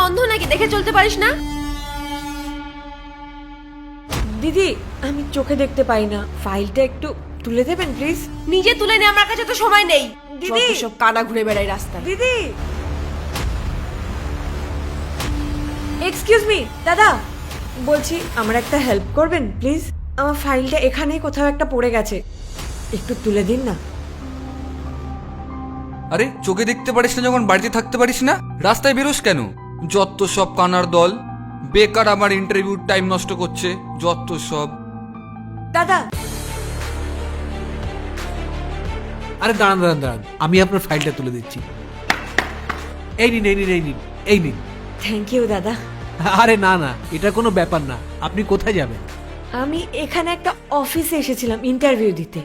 অন্ধ নাকি, দেখে চলতে পারিস না? দিদি আমি চোখে দেখতে পাই না, ফাইলটা একটু তুলে দেবেন প্লিজ। নিজে তুলে নে, আমার কাছে তো সময় নেই। দিদি! যত সব কানা ঘুরে বেড়াই রাস্তায়। দিদি এক্সকিউজ মি দাদা, বলছি আমার একটা হেল্প করবেন প্লিজ? আমার ফাইলটা এখানেই কোথাও একটা পড়ে গেছে, একটু তুলে দিন না। আরে চোখে দেখতে পারিস না যখন বাড়িতে থাকতে পারিস না, রাস্তায় বেরোস কেন? যত সব কানার দল, বেকার আমার ইন্টারভিউ টাইম নষ্ট করছে, যত সব। দাদা আরে দাঁড়ান দাঁড়ান দাঁড়ান, আমি আপনার ফাইলটা তুলে দিচ্ছি। এই নিন এই নিন এই নিন এই নিন। থ্যাংক ইউ দাদা। আরে না না, এটা কোনো ব্যাপার না। আপনি কোথায় যাবেন? আমি এখানে একটা অফিসে এসেছিলাম ইন্টারভিউ দিতে।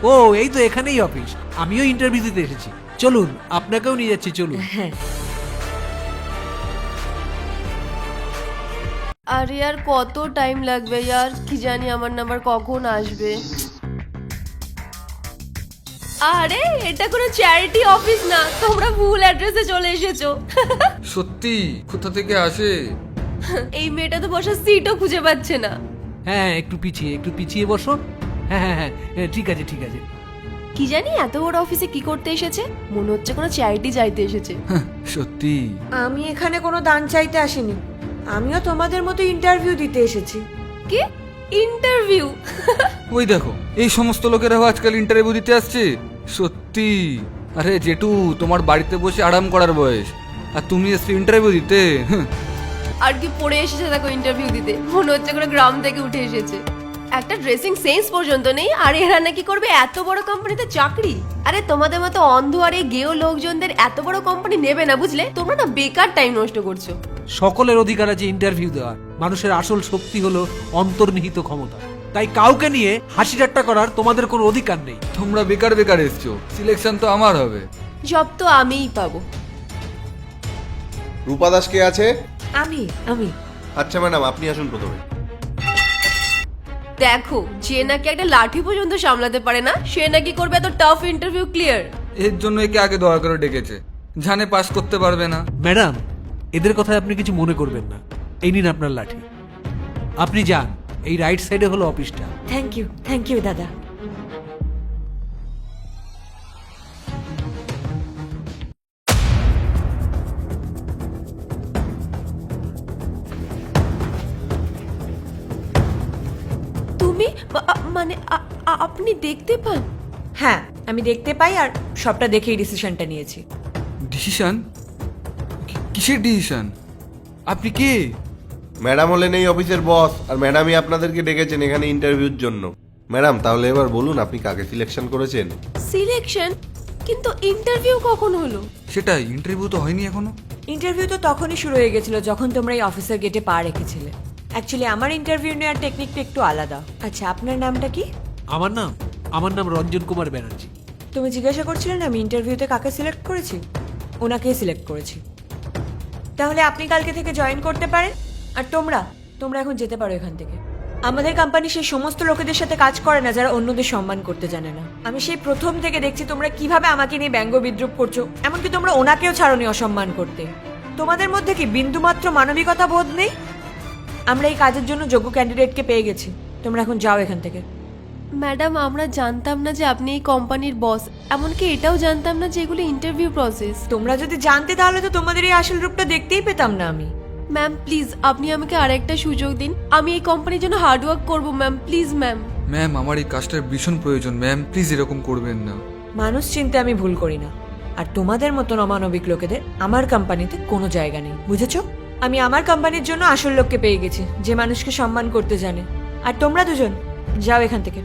ও এই তো এখানেই অফিস, আমিও ইন্টারভিউ দিতে এসেছি। চলুন আপনাকেও নিয়ে যাচ্ছি, চলুন। হ্যাঁ আরে আর কত টাইম লাগবে यार, কি জানি আমার নাম্বার কখন আসবে। আরে এটা কোনো চ্যারিটি অফিস না, তোমরা ভুল অ্যাড্রেসে চলে এসেছো। সত্যি কোথা থেকে আসে? এই মেয়েটা তো বসার সিটও খুঁজে পাচ্ছে না। হ্যাঁ একটু পিছিয়ে বসো। হ্যাঁ হ্যাঁ হ্যাঁ ঠিক আছে ঠিক আছে। কি জানি এত বড় অফিসে কি করতে এসেছে, মনে হচ্ছে কোনো চ্যারিটি চাইতে এসেছে। সত্যি আমি এখানে কোনো দান চাইতে আসিনি, আমিও তোমাদের মতো ইন্টারভিউ দিতে এসেছি। কি ইন্টারভিউ? ওই দেখো, এই সমস্ত লোকেরাও আজকাল ইন্টারভিউ দিতে আসছে। সত্যি। আরে জেঠু, তোমার বাড়িতে বসে আরাম করার বয়স, আর তুমি এসে ইন্টারভিউ দিতে? আর কি পড়ে এসেছে দেখো ইন্টারভিউ দিতে, মনে হচ্ছে কোনো গ্রাম থেকে উঠে এসেছে। একটা ড্রেসিং সেন্স পর্যন্ত নেই, আর এরা নাকি করবে এত বড় কোম্পানিতে চাকরি। আরে তোমাদের মতো অন্ধ আর এই গেও লোকজনদের এত বড় কোম্পানি নেবে না, বুঝলে? তোমরা না বেকার টাইম নষ্ট করছো। সকলের অধিকার আছে ইন্টারভিউ দেওয়ার। মানুষের আসল শক্তি হলো অন্তর্নিহিত ক্ষমতা। তাই কাউকে নিয়ে হাসি ঠাট্টা করার তোমাদের কোনো অধিকার নেই। তোমরা বেকার বেকার এসছো, সিলেকশন তো আমার হবে। জব তো আমিই পাবো। রূপা দাস কে আছে? আমি আমি আচ্ছা ম্যাডাম, আপনি আসুন প্রথমে। দেখো, যে নাকি একটা লাঠি পর্যন্ত সামলাতে পারে না, সে নাকি করবে এত টাফ ইন্টারভিউ ক্লিয়ার। এর জন্য একে আগে দয়া করে ডেকেছে, জানে পাস করতে পারবে না। ম্যাডাম, এদের কথায় আপনি কিছু মনে করবেন না। এই নিন আপনার লাঠি, আপনি যান। এই রাইট সাইডে হলো অফিসটা। থ্যাংক ইউ দাদা। তুমি মানে আপনি দেখতে পান? হ্যাঁ আমি দেখতে পাই, আর সবটা দেখেই ডিসিশনটা নিয়েছি। ডিসিশন? কিসের ডিসিশন? আপনি কে? ম্যাডাম হলেন এই অফিসের বস, আর ম্যাডামই আপনাদেরকে ডেকেছেন এখানে ইন্টারভিউর জন্য। ম্যাডাম তাহলে এবার বলুন আপনি কাকে সিলেকশন করেছেন? সিলেকশন? কিন্তু ইন্টারভিউ কখন হলো? সেটাই, ইন্টারভিউ তো হয়নি এখনো। ইন্টারভিউ তো তখনই শুরু হয়ে গেছিল যখন তোমরা এই অফিসের গেটে পা রেখেছিলে। অ্যাকচুয়ালি আমার ইন্টারভিউ নেওয়ার টেকনিকটা একটু আলাদা। আচ্ছা আপনার নামটা কি? আমার নাম রঞ্জন কুমার ব্যানার্জি। তুমি জিজ্ঞাসা করছিলে না আমি ইন্টারভিউতে কাকে সিলেক্ট করেছি? ওনাকেই সিলেক্ট করেছি। তাহলে আপনি কালকে থেকে জয়েন করতে পারেন, আর তোমরা এখন যেতে পারো এখান থেকে। আমাদের কোম্পানি সেই সমস্ত লোকেদের সাথে কাজ করে না যারা অন্যদের সম্মান করতে জানে না। আমি সেই প্রথম থেকে দেখছি তোমরা কিভাবে আমাকে নিয়ে ব্যঙ্গ বিদ্রুপ করছো, এমনকি তোমরা ওনাকেও ছাড়োনি অসম্মান করতে। তোমাদের মধ্যে কি বিন্দুমাত্র মানবিকতা বোধ নেই? আমরা এই কাজের জন্য যোগ্য ক্যান্ডিডেটকে পেয়ে গেছি, তোমরা এখন যাও এখান থেকে। ম্যাডাম, আমরা জানতাম না যে আপনি এই কোম্পানির বস, এমনকি এটাও জানতাম না যে এগুলো ইন্টারভিউ প্রসেস। তোমরা যদি জানতে তাহলে তো তোমাদের এই আসল রূপটা দেখতেই পেতাম না আমি। ম্যাম প্লিজ, আপনি আমাকে আরেকটা সুযোগ দিন, আমি এই কোম্পানির জন্য হার্ড ওয়ার্ক করবো ম্যাম, প্লিজ ম্যাম। ম্যাম, আমার এই কাজটার ভীষণ প্রয়োজন ম্যাম, প্লিজ এরকম করবেন না। মানুষ চিনতে আমি ভুল করি না, আর তোমাদের মতন অমানবিক লোকেদের আমার কোম্পানিতে কোনো জায়গা নেই, বুঝেছো? আমি আমার কোম্পানির জন্য আসল লোককে পেয়ে গেছি, যে মানুষকে সম্মান করতে জানে। আর তোমরা দুজন যাও এখান থেকে।